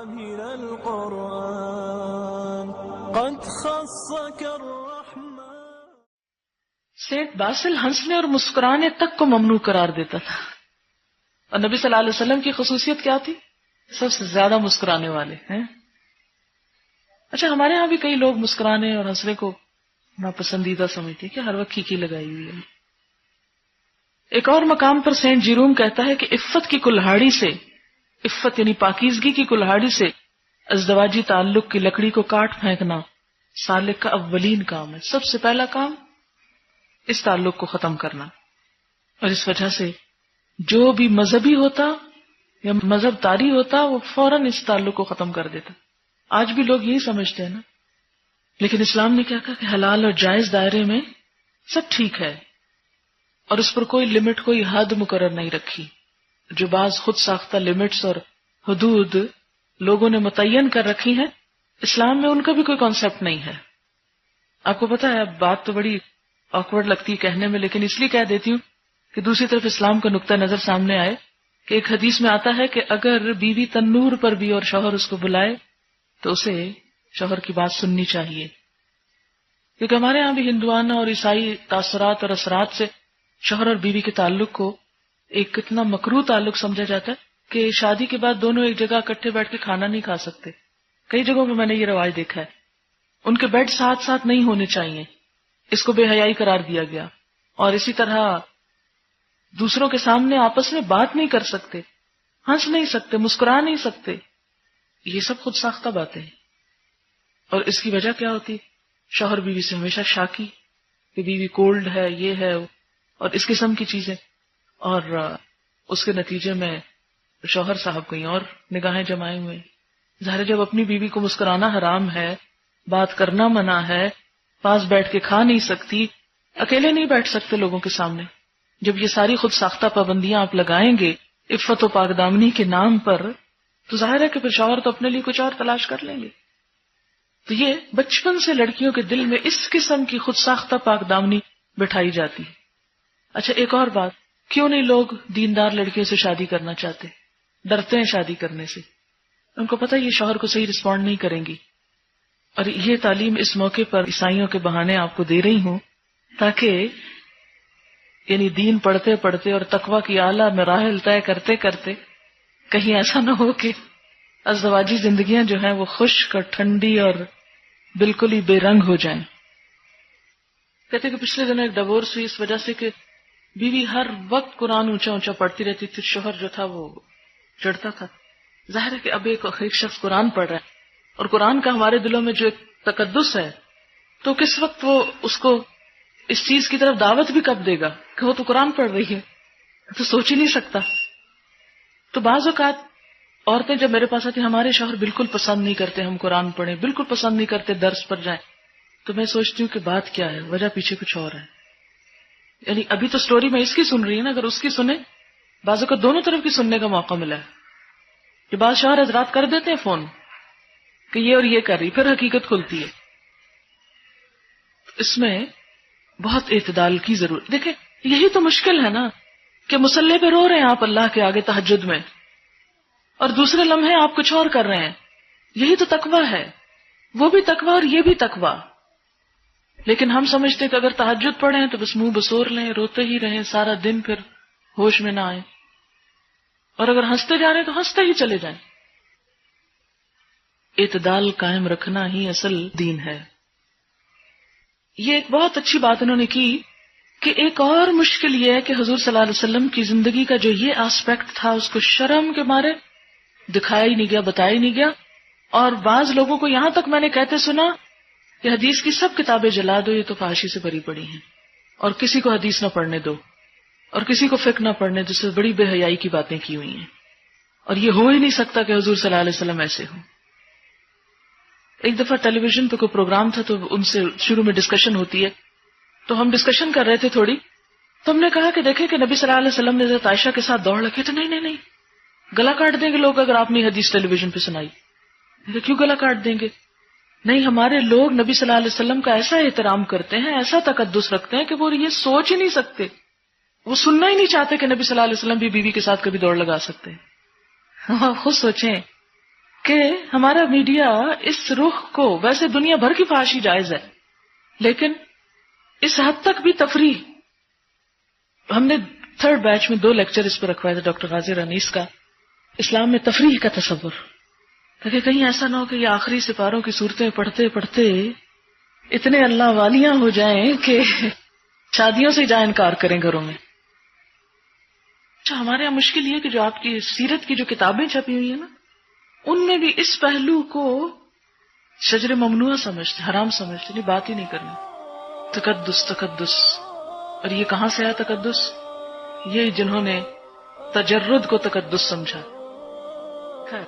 من القرآن قد خصك الرحمن. سینٹ باسل ہنسنے اور مسکرانے تک کو ممنوع قرار دیتا تھا، اور نبی صلی اللہ علیہ وسلم کی خصوصیت کیا تھی؟ سب سے زیادہ مسکرانے والے ہیں. اچھا، ہمارے ہاں بھی کئی لوگ مسکرانے اور ہنسنے کو ناپسندیدہ سمجھتے ہیں کہ ہر وقت کھیکی لگائی ہوئی ہے. ایک اور مقام پر سینٹ جیروم کہتا ہے کہ عفت کی کلہاڑی سے، عفت یعنی پاکیزگی کی کلہاڑی سے ازدواجی تعلق کی لکڑی کو کاٹ پھینکنا سالک کا اولین کام ہے. سب سے پہلا کام اس تعلق کو ختم کرنا. اور اس وجہ سے جو بھی مذہبی ہوتا یا مذہب طاری ہوتا وہ فوراً اس تعلق کو ختم کر دیتا. آج بھی لوگ یہی سمجھتے ہیں نا، لیکن اسلام نے کیا کہا کہ حلال اور جائز دائرے میں سب ٹھیک ہے، اور اس پر کوئی لمٹ، کوئی حد مقرر نہیں رکھی. جو بعض خود ساختہ لمٹس اور حدود لوگوں نے متعین کر رکھی ہیں، اسلام میں ان کا بھی کوئی کانسیپٹ نہیں ہے. آپ کو پتا ہے، بات تو بڑی آکورڈ لگتی ہے کہنے میں، لیکن اس لیے کہہ دیتی ہوں کہ دوسری طرف اسلام کا نقطہ نظر سامنے آئے کہ ایک حدیث میں آتا ہے کہ اگر بیوی تنور پر بھی اور شوہر اس کو بلائے تو اسے شوہر کی بات سننی چاہیے. کیونکہ ہمارے ہاں بھی ہندوانہ اور عیسائی تاثرات اور اثرات سے شوہر اور بیوی کے تعلق کو ایک کتنا مکروہ تعلق سمجھا جاتا ہے کہ شادی کے بعد دونوں ایک جگہ اکٹھے بیٹھ کے کھانا نہیں کھا سکتے. کئی جگہوں میں نے یہ رواج دیکھا ہے. ان کے بیڈ ساتھ ساتھ نہیں ہونے چاہیے، اس کو بے حیائی قرار دیا گیا. اور اسی طرح دوسروں کے سامنے آپس میں بات نہیں کر سکتے، ہنس نہیں سکتے، مسکرا نہیں سکتے. یہ سب خود ساختہ باتیں ہیں. اور اس کی وجہ کیا ہوتی؟ شوہر بیوی سے ہمیشہ شاکی کہ بیوی کولڈ ہے، یہ ہے، اور اس قسم کی چیزیں. اور اس کے نتیجے میں شوہر صاحب کہیں اور نگاہیں جمائے ہوئے. ظاہر جب اپنی بیوی کو مسکرانا حرام ہے، بات کرنا منع ہے، پاس بیٹھ کے کھا نہیں سکتی، اکیلے نہیں بیٹھ سکتے لوگوں کے سامنے، جب یہ ساری خود ساختہ پابندیاں آپ لگائیں گے عفت و پاک دامنی کے نام پر، تو ظاہر ہے کہ پھر شوہر تو اپنے لیے کچھ اور تلاش کر لیں گے. تو یہ بچپن سے لڑکیوں کے دل میں اس قسم کی خود ساختہ پاک دامنی بٹھائی جاتی ہے. اچھا، ایک اور بات، کیوں نہیں لوگ دیندار لڑکیوں سے شادی کرنا چاہتے؟ ڈرتے ہیں شادی کرنے سے. ان کو پتہ یہ شوہر کو صحیح رسپونڈ نہیں کریں گی. اور یہ تعلیم اس موقع پر عیسائیوں کے بہانے آپ کو دے رہی ہوں تاکہ یعنی دین پڑھتے پڑھتے اور تقویٰ کی اعلیٰ مراحل طے کرتے کرتے کہیں ایسا نہ ہو کہ ازدواجی زندگیاں جو ہیں وہ خشک اور ٹھنڈی اور بالکل ہی بے رنگ ہو جائیں. کہتے کہ پچھلے دنوں ایک ڈیورس ہوئی اس وجہ سے کہ بیوی ہر وقت قرآن اونچا اونچا پڑھتی رہتی تھی، شوہر جو تھا وہ چڑھتا تھا. ظاہر ہے کہ اب ایک شخص قرآن پڑھ رہا ہے اور قرآن کا ہمارے دلوں میں جو ایک تقدس ہے، تو کس وقت وہ اس کو اس چیز کی طرف دعوت بھی کب دے گا کہ وہ تو قرآن پڑھ رہی ہے، تو سوچ ہی نہیں سکتا. تو بعض اوقات عورتیں جب میرے پاس آتی، ہمارے شوہر بالکل پسند نہیں کرتے ہم قرآن پڑھیں، بالکل پسند نہیں کرتے درس پر جائیں. تو میں سوچتی ہوں کہ بات کیا ہے، وجہ پیچھے کچھ اور ہے. یعنی ابھی تو سٹوری میں اس کی سن رہی ہے نا، اگر اس کی سنیں، بعض اوقات دونوں طرف کی سننے کا موقع ملا ہے. کہ بعض شوہر حضرات کر دیتے ہیں فون کہ یہ اور یہ کر رہی، پھر حقیقت کھلتی ہے. اس میں بہت اعتدال کی ضرورت. دیکھیں یہی تو مشکل ہے نا کہ مصلی پہ رو رہے ہیں آپ اللہ کے آگے تہجد میں، اور دوسرے لمحے آپ کچھ اور کر رہے ہیں. یہی تو تقویٰ ہے، وہ بھی تقویٰ اور یہ بھی تقویٰ. لیکن ہم سمجھتے کہ اگر تہجد پڑھیں تو بس منہ بسور لیں، روتے ہی رہیں سارا دن، پھر ہوش میں نہ آئیں، اور اگر ہنستے جا رہے ہیں تو ہنستے ہی چلے جائیں. اعتدال قائم رکھنا ہی اصل دین ہے. یہ ایک بہت اچھی بات انہوں نے کی کہ ایک اور مشکل یہ ہے کہ حضور صلی اللہ علیہ وسلم کی زندگی کا جو یہ آسپیکٹ تھا اس کو شرم کے مارے دکھایا ہی نہیں گیا، بتایا ہی نہیں گیا. اور بعض لوگوں کو یہاں تک میں نے کہتے سنا کہ حدیث کی سب کتابیں جلا دو، یہ تو فحاشی سے بھری پڑی ہیں، اور کسی کو حدیث نہ پڑھنے دو، اور کسی کو فقہ نہ پڑھنے دو، سے بڑی بے حیائی کی باتیں کی ہوئی ہیں. اور یہ ہو ہی نہیں سکتا کہ حضور صلی اللہ علیہ وسلم ایسے ہوں. ایک دفعہ ٹیلی ویژن پہ کوئی پروگرام تھا تو ان سے شروع میں ڈسکشن ہوتی ہے، تو ہم ڈسکشن کر رہے تھے تھوڑی، تو ہم نے کہا کہ دیکھیں کہ نبی صلی اللہ علیہ وسلم نے حضرت عائشہ کے ساتھ دوڑ لگے. تو نہیں گلا کاٹ دیں گے لوگ اگر آپ نے حدیث ٹیلی ویژن پہ سنائی. کیوں گلا کاٹ دیں گے؟ نہیں، ہمارے لوگ نبی صلی اللہ علیہ وسلم کا ایسا احترام کرتے ہیں، ایسا تقدس رکھتے ہیں کہ وہ یہ سوچ ہی نہیں سکتے، وہ سننا ہی نہیں چاہتے کہ نبی صلی اللہ علیہ وسلم بھی بیوی کے ساتھ کبھی دوڑ لگا سکتے ہیں. خود سوچیں کہ ہمارا میڈیا اس رخ کو، ویسے دنیا بھر کی فحاشی جائز ہے، لیکن اس حد تک بھی تفریح. ہم نے 3rd بیچ میں 2 لیکچر اس پر رکھوائے تھے ڈاکٹر غازی رنیس کا، اسلام میں تفریح کا تصور، تاکہ کہیں ایسا نہ ہو کہ یہ آخری سپاروں کی صورتیں پڑھتے پڑھتے اتنے اللہ والیاں ہو جائیں کہ شادیوں سے جا انکار کریں گھروں میں. اچھا، ہمارے یہاں مشکل یہ کہ جو آپ کی سیرت کی جو کتابیں چھپی ہوئی ہیں نا، ان میں بھی اس پہلو کو شجر ممنوع سمجھتے، حرام سمجھتے، نہیں بات ہی نہیں کرنی. تقدس تقدس، اور یہ کہاں سے آیا تقدس؟ یہ جنہوں نے تجرد کو تقدس سمجھا. خیر